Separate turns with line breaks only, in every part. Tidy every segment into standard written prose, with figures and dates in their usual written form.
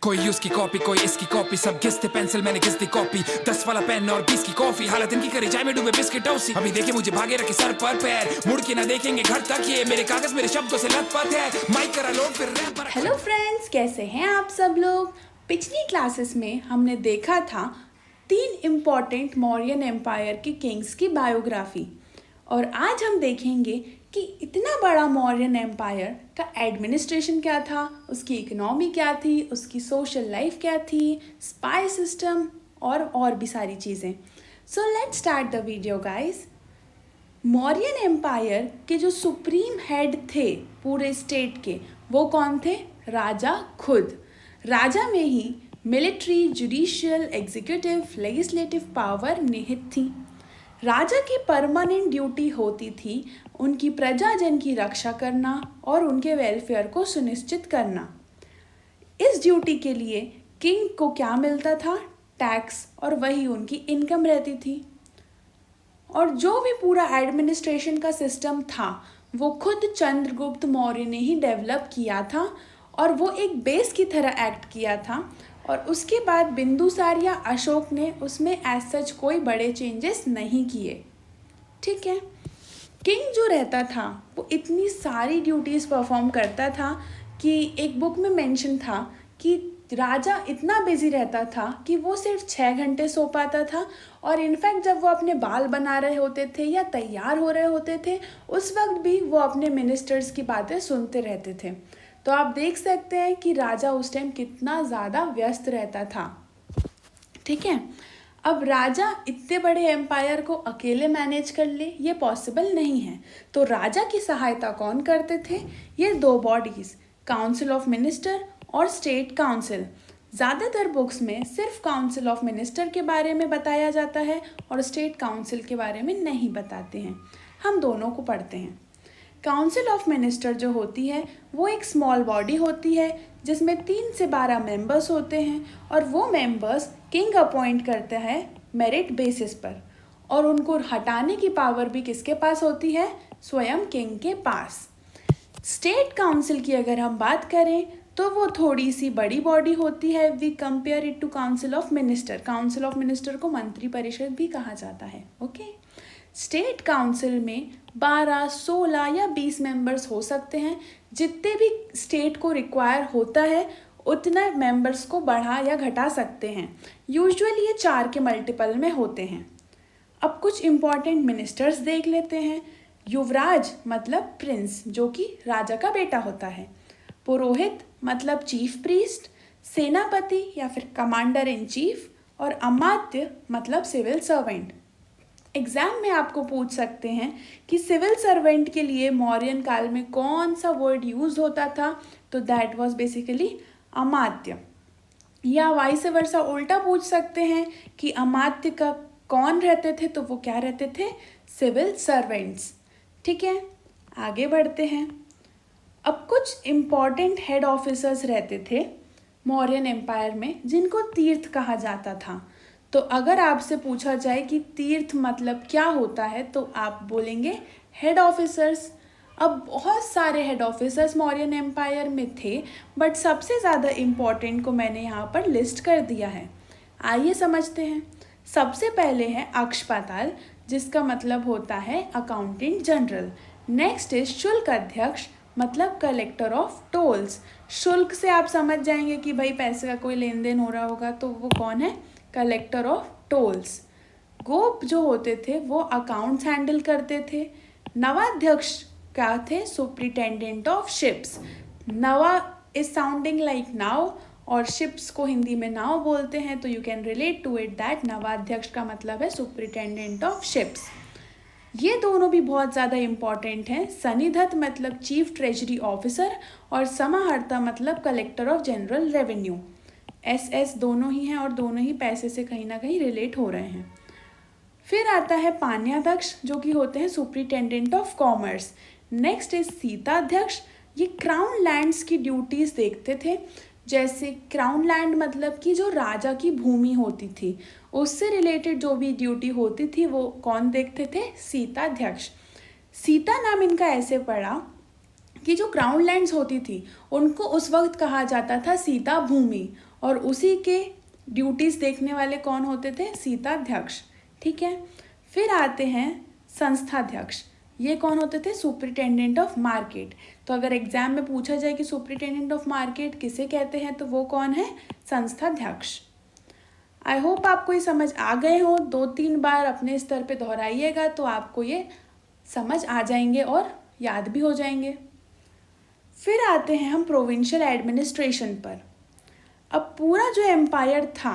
कोई उसकी कॉपी कोई इसकी कॉपी, सब घिसते पेंसिल मैंने घिस दी कॉपी। 10 वाला पेन और 20 की कॉफी, हालत इनकी करी चाय में डूबे बिस्किट टॉसी। अभी देखे मुझे भागे रखे सर पर पैर, मुड़ के ना देखेंगे घर तक, ये मेरे कागज मेरे शब्दों से लथपथ है। माइक करा लोड फिर रैप पर।
हेलो फ्रेंड्स, कैसे हैं आप सब लोग। पिछली क्लासेस में हमने देखा था 3 इम्पॉर्टेंट मौर्यन एम्पायर के किंग्स की बायोग्राफी, और आज हम देखेंगे कि इतना बड़ा मौर्यन एम्पायर का एडमिनिस्ट्रेशन क्या था, उसकी इकोनॉमी क्या थी, उसकी सोशल लाइफ क्या थी, स्पाई सिस्टम और भी सारी चीज़ें। So let's start the video guys. Mauryan empire के जो सुप्रीम हेड थे पूरे स्टेट के, वो कौन थे? राजा खुद। राजा में ही military, judicial, executive, legislative power निहित थी। राजा की परमानेंट ड्यूटी होती थी उनकी प्रजाजन की रक्षा करना और उनके वेलफेयर को सुनिश्चित करना। इस ड्यूटी के लिए किंग को क्या मिलता था? टैक्स, और वही उनकी इनकम रहती थी। और जो भी पूरा एडमिनिस्ट्रेशन का सिस्टम था वो खुद चंद्रगुप्त मौर्य ने ही डेवलप किया था, और वो एक बेस की तरह एक्ट किया था। और उसके बाद बिंदुसार या अशोक ने उसमें एज सच कोई बड़े चेंजेस नहीं किए। ठीक है। किंग जो रहता था वो इतनी सारी ड्यूटीज़ परफॉर्म करता था कि एक बुक में मेंशन था कि राजा इतना बिजी रहता था कि वो सिर्फ 6 घंटे सो पाता था, और इनफैक्ट जब वो अपने बाल बना रहे होते थे या तैयार हो रहे होते थे उस वक्त भी वो अपने मिनिस्टर्स की बातें सुनते रहते थे। तो आप देख सकते हैं कि राजा उस टाइम कितना ज़्यादा व्यस्त रहता था। ठीक है। अब राजा इतने बड़े एम्पायर को अकेले मैनेज कर ले, ये पॉसिबल नहीं है। तो राजा की सहायता कौन करते थे? ये 2 बॉडीज़, काउंसिल ऑफ मिनिस्टर और स्टेट काउंसिल। ज़्यादातर बुक्स में सिर्फ काउंसिल ऑफ मिनिस्टर के बारे में बताया जाता है और स्टेट काउंसिल के बारे में नहीं बताते हैं। हम दोनों को पढ़ते हैं। काउंसिल ऑफ मिनिस्टर जो होती है वो एक स्मॉल बॉडी होती है जिसमें 3 से 12 मेंबर्स होते हैं, और वो मेंबर्स किंग अपॉइंट करते हैं मेरिट बेसिस पर, और उनको हटाने की पावर भी किसके पास होती है? स्वयं किंग के पास। स्टेट काउंसिल की अगर हम बात करें तो वो थोड़ी सी बड़ी बॉडी होती है। We compare it to council of minister. Council of minister को मंत्री परिषद भी कहा जाता है। ओके। स्टेट काउंसिल में 12, 16 या 20 मेंबर्स हो सकते हैं। जितने भी स्टेट को रिक्वायर होता है उतना मेंबर्स को बढ़ा या घटा सकते हैं। यूजुअली ये 4 के मल्टीपल में होते हैं। अब कुछ इम्पॉर्टेंट मिनिस्टर्स देख लेते हैं। युवराज मतलब प्रिंस, जो कि राजा का बेटा होता है। पुरोहित मतलब चीफ प्रीस्ट। सेनापति या फिर कमांडर इन चीफ। और अमात्य मतलब सिविल सर्वेंट। एग्जाम में आपको पूछ सकते हैं कि सिविल सर्वेंट के लिए मौर्यन काल में कौन सा वर्ड यूज होता था, तो दैट वाज बेसिकली अमात्य। या वाइस वर्सा उल्टा पूछ सकते हैं कि अमात्य का कौन रहते थे, तो वो क्या रहते थे? Civil servants. ठीक है, आगे बढ़ते हैं। अब कुछ इम्पॉर्टेंट हेड ऑफिसर्स रहते थे मौर्यन एम्पायर में जिनको तीर्थ कहा जाता था। तो अगर आपसे पूछा जाए कि तीर्थ मतलब क्या होता है तो आप बोलेंगे हेड ऑफिसर्स। अब बहुत सारे हेड ऑफिसर्स मौर्यन एम्पायर में थे, बट सबसे ज़्यादा इम्पॉर्टेंट को मैंने यहाँ पर लिस्ट कर दिया है। आइए समझते हैं। सबसे पहले है अक्षपाताल, जिसका मतलब होता है अकाउंटेंट जनरल। नेक्स्ट इज शुल्क अध्यक्ष, मतलब कलेक्टर ऑफ टोल्स। शुल्क से आप समझ जाएंगे कि भाई पैसे का कोई लेन देन हो रहा होगा, तो वो कौन है? Collector of tolls. गोप जो होते थे वो अकाउंट्स हैंडल करते थे। नवाध्यक्ष क्या थे? Superintendent of ships. नवा इज साउंडिंग लाइक नाव, और शिप्स को हिंदी में नाव बोलते हैं, तो you can relate to it that नवाध्यक्ष का मतलब है सुप्रिटेंडेंट ऑफ शिप्स। ये दोनों भी बहुत ज़्यादा इम्पॉर्टेंट हैं। सन्निधत्त मतलब चीफ ट्रेजरी ऑफिसर, और समाहर्ता मतलब collector of general revenue. S दोनों ही हैं और दोनों ही पैसे से कहीं ना कहीं रिलेट हो रहे हैं। फिर आता है पान्याध्यक्ष, जो कि होते हैं superintendent of commerce. Next is सीताध्यक्ष। ये क्राउन लैंड्स की ड्यूटीज़ देखते थे। जैसे क्राउन लैंड मतलब कि जो राजा की भूमि होती थी उससे रिलेटेड जो भी ड्यूटी होती थी वो कौन देखते थे? सीताध्यक्ष। सीता नाम इनका ऐसे पड़ा कि जो क्राउन लैंड्स होती थी उनको उस वक्त कहा जाता था सीता भूमि, और उसी के ड्यूटीज़ देखने वाले कौन होते थे? सीताध्यक्ष। ठीक है, फिर आते हैं संस्थाध्यक्ष। ये कौन होते थे? Superintendent of market. तो अगर एग्जाम में पूछा जाए कि सुपरिटेंडेंट ऑफ मार्केट किसे कहते हैं, तो वो कौन है? संस्थाध्यक्ष। आई होप आपको ये समझ आ गए हो। 2-3 बार अपने स्तर पे दोहराइएगा तो आपको ये समझ आ जाएंगे और याद भी हो जाएंगे। फिर आते हैं हम प्रोविंशियल एडमिनिस्ट्रेशन पर। अब पूरा जो एम्पायर था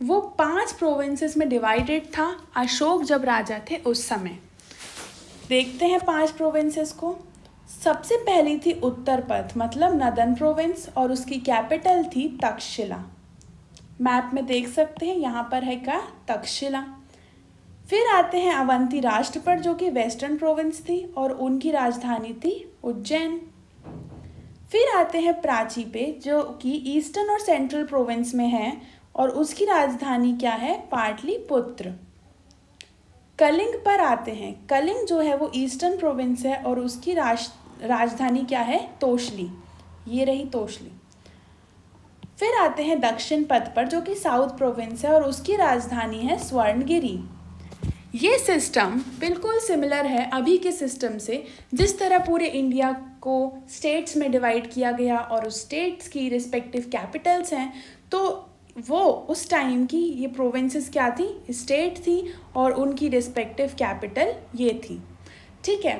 वो 5 प्रोविंसेस में डिवाइडेड था अशोक जब राजा थे उस समय। देखते हैं 5 प्रोविंसेस को। सबसे पहली थी उत्तरपथ मतलब नदन प्रोविंस और उसकी कैपिटल थी तक्षशिला। मैप में देख सकते हैं, यहाँ पर है क्या? तक्षशिला। फिर आते हैं अवंती राष्ट्र पर जो कि वेस्टर्न प्रोविंस थी और उनकी राजधानी थी उज्जैन। फिर आते हैं प्राची पे जो कि ईस्टर्न और सेंट्रल प्रोविंस में है और उसकी राजधानी क्या है? पाटलिपुत्र। कलिंग पर आते हैं। कलिंग जो है वो ईस्टर्न प्रोविंस है और उसकी राजधानी क्या है? तोशली। ये रही तोशली। फिर आते हैं दक्षिण पथ पर जो कि साउथ प्रोविंस है और उसकी राजधानी है स्वर्णगिरी। ये सिस्टम बिल्कुल सिमिलर है अभी के सिस्टम से, जिस तरह पूरे इंडिया को स्टेट्स में डिवाइड किया गया और उस स्टेट्स की रिस्पेक्टिव कैपिटल्स हैं, तो वो उस टाइम की ये प्रोविंसेस क्या थी? स्टेट थी और उनकी रिस्पेक्टिव कैपिटल ये थी। ठीक है,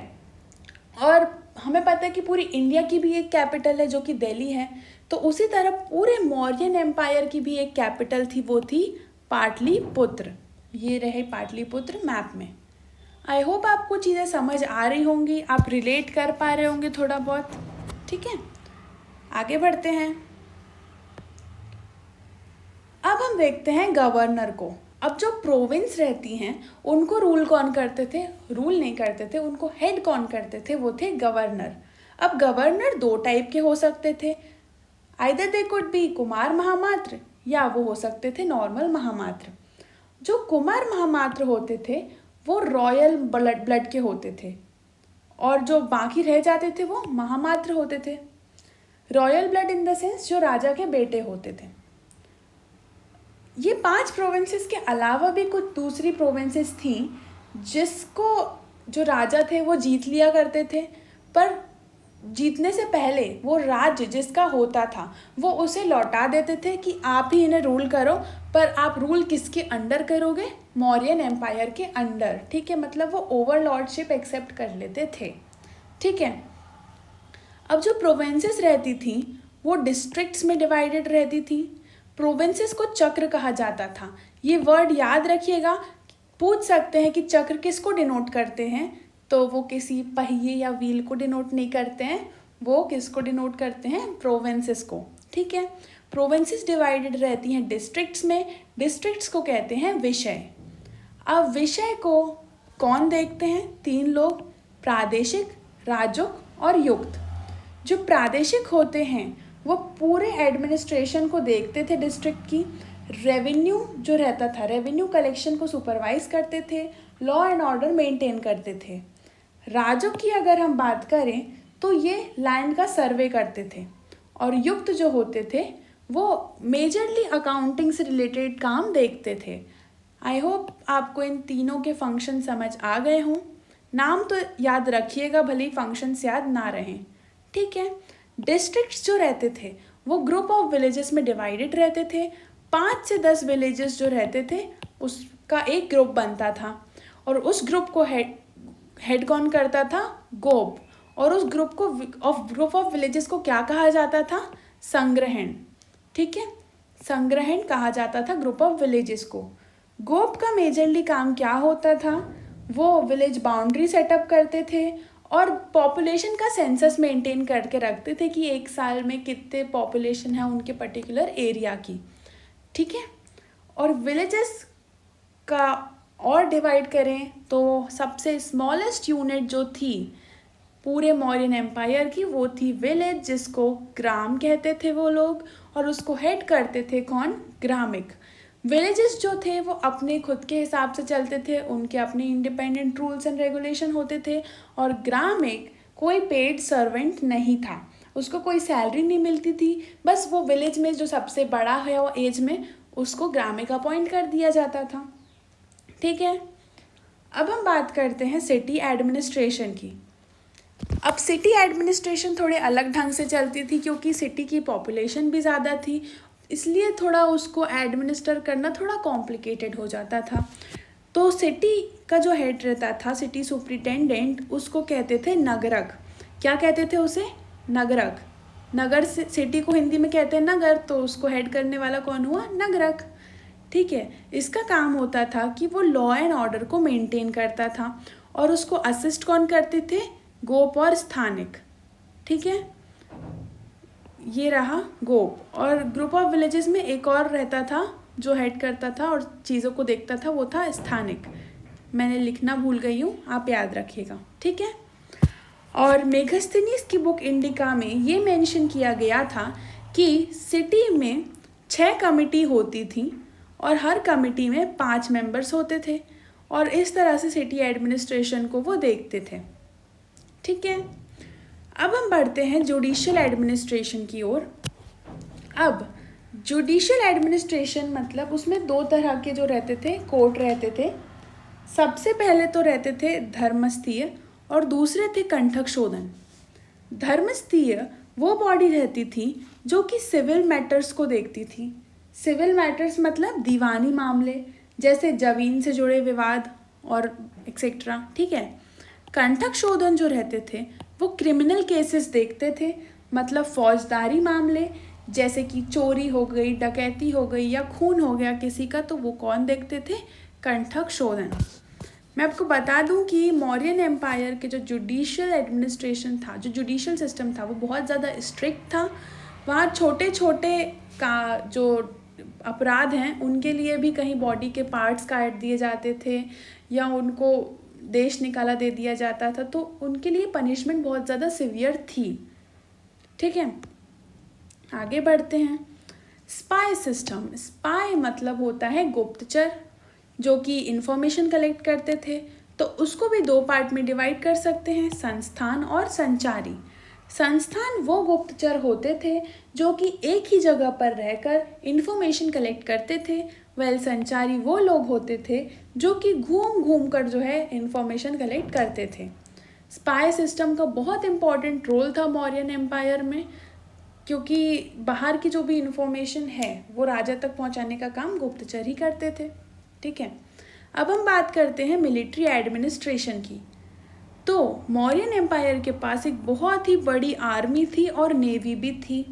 और हमें पता है कि पूरी इंडिया की भी एक कैपिटल है जो कि दिल्ली है। तो उसी तरह पूरे मौर्यन एम्पायर की भी एक कैपिटल थी, वो थी पाटलिपुत्र। ये रहे पाटलिपुत्र मैप में। आई होप आपको चीज़ें समझ आ रही होंगी, आप रिलेट कर पा रहे होंगे थोड़ा बहुत। ठीक है, आगे बढ़ते हैं। अब हम देखते हैं गवर्नर को। अब जो प्रोविंस रहती हैं उनको रूल कौन करते थे? रूल नहीं करते थे, उनको हेड कौन करते थे? वो थे गवर्नर। अब गवर्नर 2 टाइप के हो सकते थे, आइदर दे कुड बी कुमार महामात्र या वो हो सकते थे नॉर्मल महामात्र। जो कुमार महामात्र होते थे वो रॉयल ब्लड के होते थे और जो बाकी रह जाते थे वो महामात्र होते थे। Royal blood in the sense जो राजा के बेटे होते थे। ये 5 प्रोविंसेस के अलावा भी कुछ दूसरी प्रोविंसेस थी जिसको जो राजा थे वो जीत लिया करते थे, पर जीतने से पहले वो राज्य जिसका होता था वो उसे लौटा देते थे कि आप ही इन्हें रूल करो, पर आप रूल किसके अंडर करोगे? मौर्यन एम्पायर के अंडर। ठीक है, मतलब वो ओवरलॉर्डशिप एक्सेप्ट कर लेते थे। ठीक है, अब जो प्रोविंसेस रहती थी वो डिस्ट्रिक्ट्स में डिवाइडेड रहती थी। प्रोविंसेस को चक्र कहा जाता था। ये वर्ड याद रखिएगा, पूछ सकते हैं कि चक्र किसको डिनोट करते हैं, तो वो किसी पहिए या व्हील को डिनोट नहीं करते हैं, वो किसको डिनोट करते हैं? प्रोविंसेस को। ठीक है, प्रोविंसेस डिवाइडेड रहती हैं डिस्ट्रिक्ट्स में। डिस्ट्रिक्ट्स को कहते हैं विषय। अब विषय को कौन देखते हैं? 3 लोग, प्रादेशिक, राजुक और युक्त। जो प्रादेशिक होते हैं वो पूरे एडमिनिस्ट्रेशन को देखते थे डिस्ट्रिक्ट की। रेवेन्यू जो रहता था, रेवेन्यू कलेक्शन को सुपरवाइज करते थे, लॉ एंड ऑर्डर मेंटेन करते थे। राजुक की अगर हम बात करें तो ये लैंड का सर्वे करते थे। और युक्त जो होते थे वो मेजरली अकाउंटिंग से रिलेटेड काम देखते थे। आई होप आपको इन तीनों के फंक्शन समझ आ गए हों। नाम तो याद रखिएगा भले ही फंक्शंस याद ना रहें। ठीक है, डिस्ट्रिक्ट्स जो रहते थे वो ग्रुप ऑफ विलेजेस में डिवाइडेड रहते थे। 5 से 10 विलेजेस जो रहते थे उसका एक ग्रुप बनता था और उस ग्रुप को हेड कौन करता था? गोप। और उस ग्रुप ऑफ विलेजेस को क्या कहा जाता था? संग्रहण। ठीक है, संग्रहण कहा जाता था ग्रुप ऑफ विलेजेस को। गोप का मेजरली काम क्या होता था? वो विलेज बाउंड्री सेटअप करते थे और पॉपुलेशन का सेंसस मेंटेन करके रखते थे कि एक साल में कितने पॉपुलेशन है उनके पर्टिकुलर एरिया की। ठीक है, और विलेजेस का और डिवाइड करें तो सबसे स्मॉलेस्ट यूनिट जो थी पूरे मौर्यन एम्पायर की वो थी विलेज, जिसको ग्राम कहते थे वो लोग, और उसको हेड करते थे कौन? ग्रामिक। विलेजेस जो थे वो अपने खुद के हिसाब से चलते थे, उनके अपने इंडिपेंडेंट रूल्स एंड रेगुलेशन होते थे, और ग्रामिक कोई पेड सर्वेंट नहीं था। उसको कोई सैलरी नहीं मिलती थी, बस वो विलेज में जो सबसे बड़ा है वो एज में उसको ग्रामिक अपॉइंट कर दिया जाता था। ठीक है, अब हम बात करते हैं सिटी एडमिनिस्ट्रेशन की। अब सिटी एडमिनिस्ट्रेशन थोड़े अलग ढंग से चलती थी क्योंकि सिटी की पॉपुलेशन भी ज़्यादा थी, इसलिए थोड़ा उसको एडमिनिस्टर करना थोड़ा कॉम्प्लिकेटेड हो जाता था। तो सिटी का जो हेड रहता था, सिटी सुपरिटेंडेंट, उसको कहते थे नगरक। क्या कहते थे उसे? नगरक। नगर से सिटी को हिंदी में कहते हैं नगर, तो उसको हेड करने वाला कौन हुआ? नगरक। ठीक है, इसका काम होता था कि वो लॉ एंड ऑर्डर को मेंटेन करता था और उसको असिस्ट कौन करते थे? गोप और स्थानिक। ठीक है, ये रहा गोप। और ग्रुप ऑफ विलेजेस में एक और रहता था जो हेड करता था और चीज़ों को देखता था, वो था स्थानिक। मैंने लिखना भूल गई हूँ, आप याद रखिएगा। ठीक है, और मेगस्थनीज की बुक इंडिका में ये मेंशन किया गया था कि सिटी में 6 कमिटी होती थी और हर कमिटी में 5 मेंबर्स होते थे और इस तरह से सिटी एडमिनिस्ट्रेशन को वो देखते थे। ठीक है, अब हम बढ़ते हैं जुडिशियल एडमिनिस्ट्रेशन की ओर। अब जुडिशियल एडमिनिस्ट्रेशन मतलब उसमें 2 तरह के जो रहते थे कोर्ट रहते थे। सबसे पहले तो रहते थे धर्मस्थीय और दूसरे थे कंठक शोधन। धर्मस्थीय वो बॉडी रहती थी जो कि सिविल मैटर्स को देखती थी। सिविल मैटर्स मतलब दीवानी मामले, जैसे जमीन से जुड़े विवाद और एक्सेट्रा। ठीक है, कंठक शोधन जो रहते थे वो क्रिमिनल केसेस देखते थे, मतलब फौजदारी मामले, जैसे कि चोरी हो गई, डकैती हो गई या खून हो गया किसी का, तो वो कौन देखते थे? कंठक शोधन। मैं आपको बता दूं कि मौर्यन एम्पायर के जो जुडिशियल एडमिनिस्ट्रेशन था, जो जुडिशियल सिस्टम था, वो बहुत ज़्यादा स्ट्रिक्ट था। वहाँ छोटे छोटे का जो अपराध हैं उनके लिए भी कहीं बॉडी के पार्ट्स काट दिए जाते थे या उनको देश निकाला दे दिया जाता था, तो उनके लिए पनिशमेंट बहुत ज़्यादा सिवियर थी। ठीक है, आगे बढ़ते हैं। Spy system. स्पाई मतलब होता है गुप्तचर, जो कि इंफॉर्मेशन कलेक्ट करते थे। तो उसको भी 2 पार्ट में डिवाइड कर सकते हैं, संस्थान और संचारी। संस्थान वो गुप्तचर होते थे जो कि एक ही जगह पर रहकर इंफॉर्मेशन कलेक्ट करते थे, वेल संचारी वो लोग होते थे जो कि घूम घूम कर जो है इंफॉर्मेशन कलेक्ट करते थे। स्पाई सिस्टम का बहुत इम्पॉर्टेंट रोल था मौर्यन एम्पायर में, क्योंकि बाहर की जो भी इंफॉर्मेशन है वो राजा तक पहुंचाने का काम गुप्तचर ही करते थे। ठीक है, अब हम बात करते हैं मिलिट्री एडमिनिस्ट्रेशन की। तो मौर्यन एम्पायर के पास एक बहुत ही बड़ी आर्मी थी और नेवी भी थी।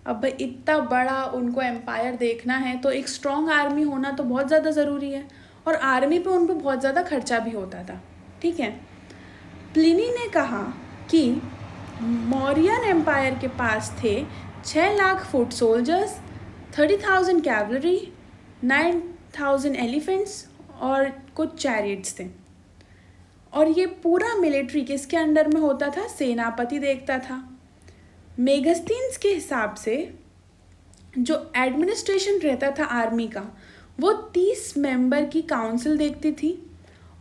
अब इतना बड़ा उनको एम्पायर देखना है तो एक स्ट्रॉन्ग आर्मी होना तो बहुत ज़्यादा ज़रूरी है, और आर्मी पे उन पर बहुत ज़्यादा खर्चा भी होता था। ठीक है, प्लिनी ने कहा कि मौर्यन एम्पायर के पास थे 6 lakh foot soldiers, 30,000 cavalry, 9,000 elephants और कुछ चैरियट्स थे। और ये पूरा मिलिट्री किसके अंडर में होता था? सेनापति देखता था। मेगस्थीन्स के हिसाब से जो एडमिनिस्ट्रेशन रहता था आर्मी का, वो 30 मेंबर की काउंसिल देखती थी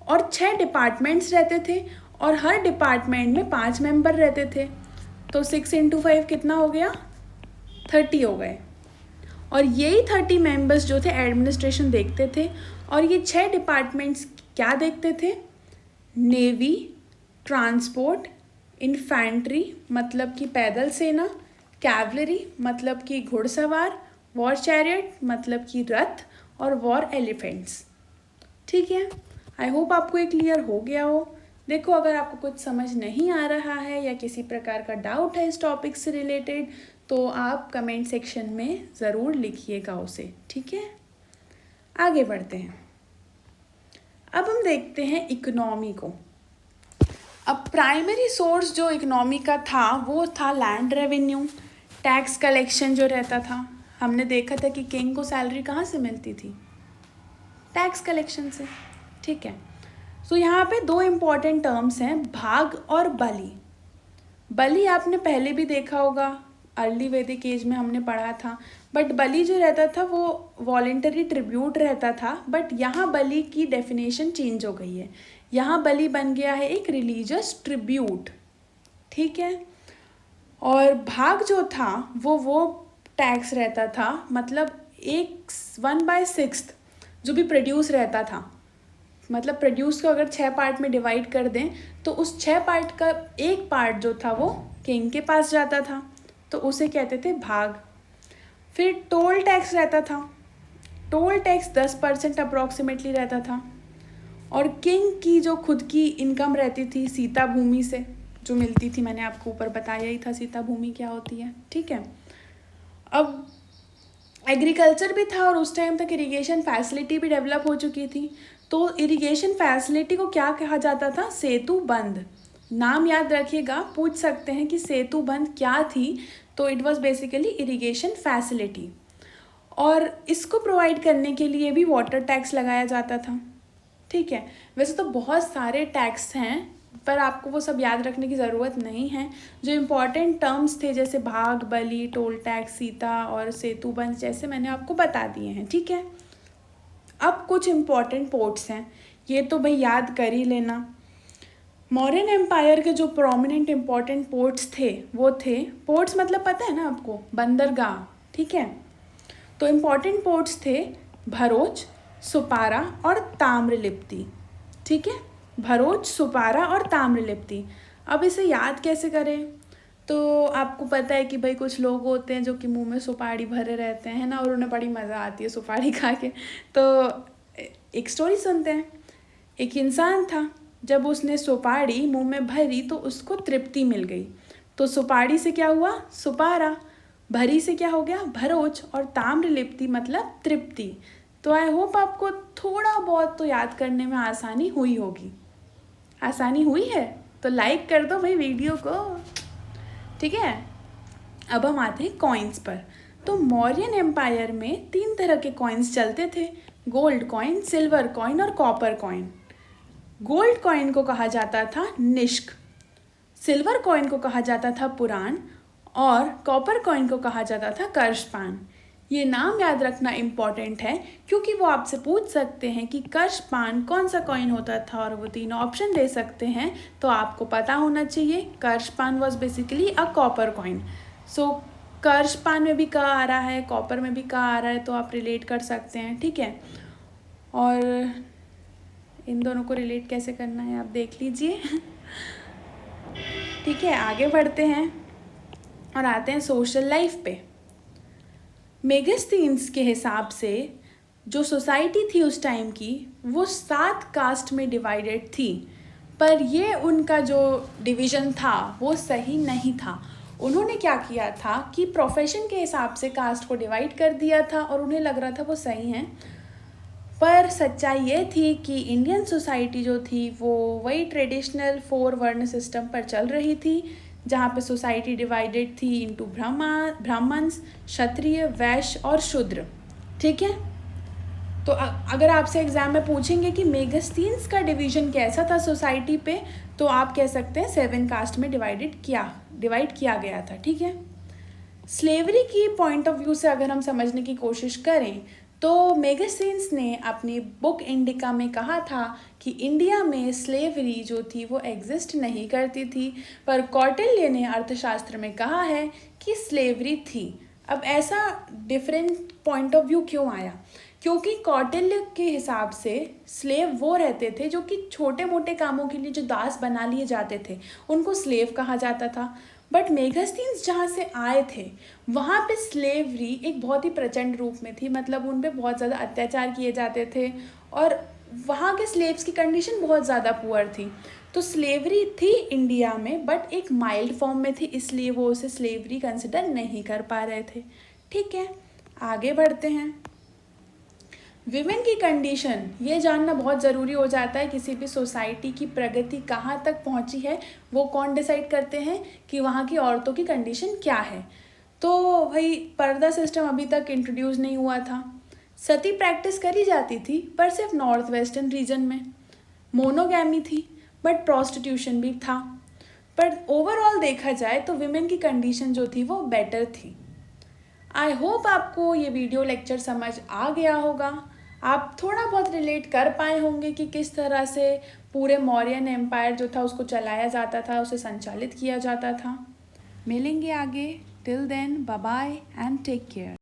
और 6 डिपार्टमेंट्स रहते थे और हर डिपार्टमेंट में 5 मेंबर रहते थे। तो 6 × 5 कितना हो गया? 30 हो गए। और यही 30 मेंबर्स जो थे एडमिनिस्ट्रेशन देखते थे। और ये 6 डिपार्टमेंट्स क्या देखते थे? नेवी, ट्रांसपोर्ट, इन्फेंट्री मतलब कि पैदल सेना, कैवलरी मतलब कि घुड़सवार, वॉर चैरियट मतलब कि रथ, और वॉर एलिफेंट्स। ठीक है, आई होप आपको ये क्लियर हो गया हो। देखो, अगर आपको कुछ समझ नहीं आ रहा है या किसी प्रकार का डाउट है इस टॉपिक से रिलेटेड, तो आप कमेंट सेक्शन में ज़रूर लिखिएगा उसे। ठीक है, आगे बढ़ते हैं। अब हम देखते हैं इकोनॉमी को। अब प्राइमरी सोर्स जो इकोनॉमी का था वो था लैंड रेवेन्यू, टैक्स कलेक्शन जो रहता था। हमने देखा था कि किंग को सैलरी कहाँ से मिलती थी? टैक्स कलेक्शन से। ठीक है, तो यहाँ पे 2 इम्पॉर्टेंट टर्म्स हैं, भाग और बलि। बलि आपने पहले भी देखा होगा, अर्ली वैदिक एज में हमने पढ़ा था। बट बलि जो रहता था वो वॉलेंटरी ट्रिब्यूट रहता था, बट यहाँ बलि की डेफिनेशन चेंज हो गई है। यहाँ बलि बन गया है एक रिलीजियस ट्रिब्यूट। ठीक है, और भाग जो था वो टैक्स रहता था, मतलब 1/6 जो भी प्रोड्यूस रहता था, मतलब प्रोड्यूस को अगर 6 पार्ट में डिवाइड कर दें तो उस 6 पार्ट का एक पार्ट जो था वो किंग के पास जाता था, तो उसे कहते थे भाग। फिर टोल टैक्स रहता था, टोल टैक्स 10% अप्रॉक्सीमेटली रहता था। और किंग की जो खुद की इनकम रहती थी सीता भूमि से जो मिलती थी, मैंने आपको ऊपर बताया ही था सीता भूमि क्या होती है, ठीक है। अब एग्रीकल्चर भी था और उस टाइम तक इरिगेशन फैसिलिटी भी डेवलप हो चुकी थी, तो इरिगेशन फैसिलिटी को क्या कहा जाता था? सेतु बंद। नाम याद रखिएगा, पूछ सकते हैं कि सेतु बंद क्या थी, तो it was basically irrigation facility. और इसको प्रोवाइड करने के लिए भी वाटर टैक्स लगाया जाता था, ठीक है। वैसे तो बहुत सारे टैक्स हैं पर आपको वो सब याद रखने की ज़रूरत नहीं है। जो इम्पॉर्टेंट टर्म्स थे जैसे भाग, बलि, टोल टैक्स, सीता और सेतुबंद जैसे मैंने आपको बता दिए हैं, ठीक है। अब कुछ इम्पॉर्टेंट पोर्ट्स हैं, ये तो भाई याद कर ही लेना। मौर्यन एम्पायर के जो प्रोमिनेंट इम्पॉर्टेंट पोर्ट्स थे वो थे, पोर्ट्स मतलब पता है ना आपको, बंदरगाह, ठीक है। तो इम्पॉर्टेंट पोर्ट्स थे भरूच, सुपारा और ताम्रलिप्ति, ठीक है। भरूच, सुपारा और ताम्रलिप्ति। अब इसे याद कैसे करें? तो आपको पता है कि भाई कुछ लोग होते हैं जो कि मुंह में सुपारी भरे रहते हैं ना, और उन्हें बड़ी मज़ा आती है सुपारी खा के। तो एक स्टोरी सुनते हैं। एक इंसान था, जब उसने सुपारी मुंह में भरी तो उसको तृप्ति मिल गई, तो सुपारी से क्या हुआ? सुपारा। भरी से क्या हो गया? भरोच। और ताम्रलिप्ति मतलब तृप्ति। तो आई होप आपको थोड़ा बहुत तो याद करने में आसानी हुई होगी। आसानी हुई है तो लाइक कर दो भाई वीडियो को, ठीक है। अब हम आते हैं कॉइन्स पर। तो मौर्यन एम्पायर में 3 तरह के कॉइन्स चलते थे, गोल्ड कॉइन, सिल्वर कॉइन और कॉपर कॉइन। गोल्ड कॉइन को कहा जाता था निष्क, सिल्वर कॉइन को कहा जाता था पुराण और कॉपर कॉइन को कहा जाता था कर्षपान। ये नाम याद रखना इम्पॉर्टेंट है क्योंकि वो आपसे पूछ सकते हैं कि कर्षपान कौन सा कॉइन होता था और वो 3 ऑप्शन दे सकते हैं, तो आपको पता होना चाहिए कर्षपान was basically a copper coin. So कर्षपान में भी क आ रहा है, कॉपर में भी क आ रहा है, तो आप रिलेट कर सकते हैं, ठीक है। और इन दोनों को रिलेट कैसे करना है आप देख लीजिए ठीक है। आगे बढ़ते हैं और आते हैं सोशल लाइफ पे। मेगास्थीन्स के हिसाब से जो सोसाइटी थी उस टाइम की वो 7 कास्ट में डिवाइडेड थी, पर ये उनका जो डिवीज़न था वो सही नहीं था। उन्होंने क्या किया था कि प्रोफेशन के हिसाब से कास्ट को डिवाइड कर दिया था और उन्हें लग रहा था वो सही है, पर सच्चाई ये थी कि इंडियन सोसाइटी जो थी वो वही ट्रेडिशनल 4 वर्ण सिस्टम पर चल रही थी, जहाँ पे सोसाइटी डिवाइडेड थी इनटू ब्राह्मण्स, क्षत्रिय, वैश्य और शूद्र, ठीक है। तो अगर आपसे एग्जाम में पूछेंगे कि मेगास्थीन्स का डिवीज़न कैसा था सोसाइटी पे, तो आप कह सकते हैं 7 कास्ट में डिवाइड किया गया था, ठीक है। स्लेवरी की पॉइंट ऑफ व्यू से अगर हम समझने की कोशिश करें तो मेगास्थीन्स ने अपनी बुक इंडिका में कहा था कि इंडिया में स्लेवरी जो थी वो एग्जिस्ट नहीं करती थी, पर कौटिल्य ने अर्थशास्त्र में कहा है कि स्लेवरी थी। अब ऐसा डिफरेंट पॉइंट ऑफ व्यू क्यों आया? क्योंकि कौटिल्य के हिसाब से स्लेव वो रहते थे जो कि छोटे मोटे कामों के लिए जो दास बना लिए जाते थे उनको स्लेव कहा जाता था। बट मेगास्थीन्स जहाँ से आए थे वहाँ पे स्लेवरी एक बहुत ही प्रचंड रूप में थी, मतलब उन पे बहुत ज़्यादा अत्याचार किए जाते थे और वहाँ के स्लेव्स की कंडीशन बहुत ज़्यादा पुअर थी। तो स्लेवरी थी इंडिया में बट एक माइल्ड फॉर्म में थी, इसलिए वो उसे स्लेवरी कंसिडर नहीं कर पा रहे थे, ठीक है। आगे बढ़ते हैं। विमेन की कंडीशन ये जानना बहुत ज़रूरी हो जाता है। किसी भी सोसाइटी की प्रगति कहाँ तक पहुँची है वो कौन डिसाइड करते हैं कि वहाँ की औरतों की कंडीशन क्या है। तो भाई पर्दा सिस्टम अभी तक इंट्रोड्यूस नहीं हुआ था, सती प्रैक्टिस करी जाती थी पर सिर्फ नॉर्थ वेस्टर्न रीजन में, मोनोगैमी थी बट प्रोस्टिट्यूशन भी था। पर ओवरऑल देखा जाए तो विमेन की कंडीशन जो थी वो बेटर थी। आई होप आपको ये वीडियो लेक्चर समझ आ गया होगा, आप थोड़ा बहुत रिलेट कर पाए होंगे कि किस तरह से पूरे मौर्यन एम्पायर जो था उसको चलाया जाता था, उसे संचालित किया जाता था। मिलेंगे आगे, till then bye bye and take care.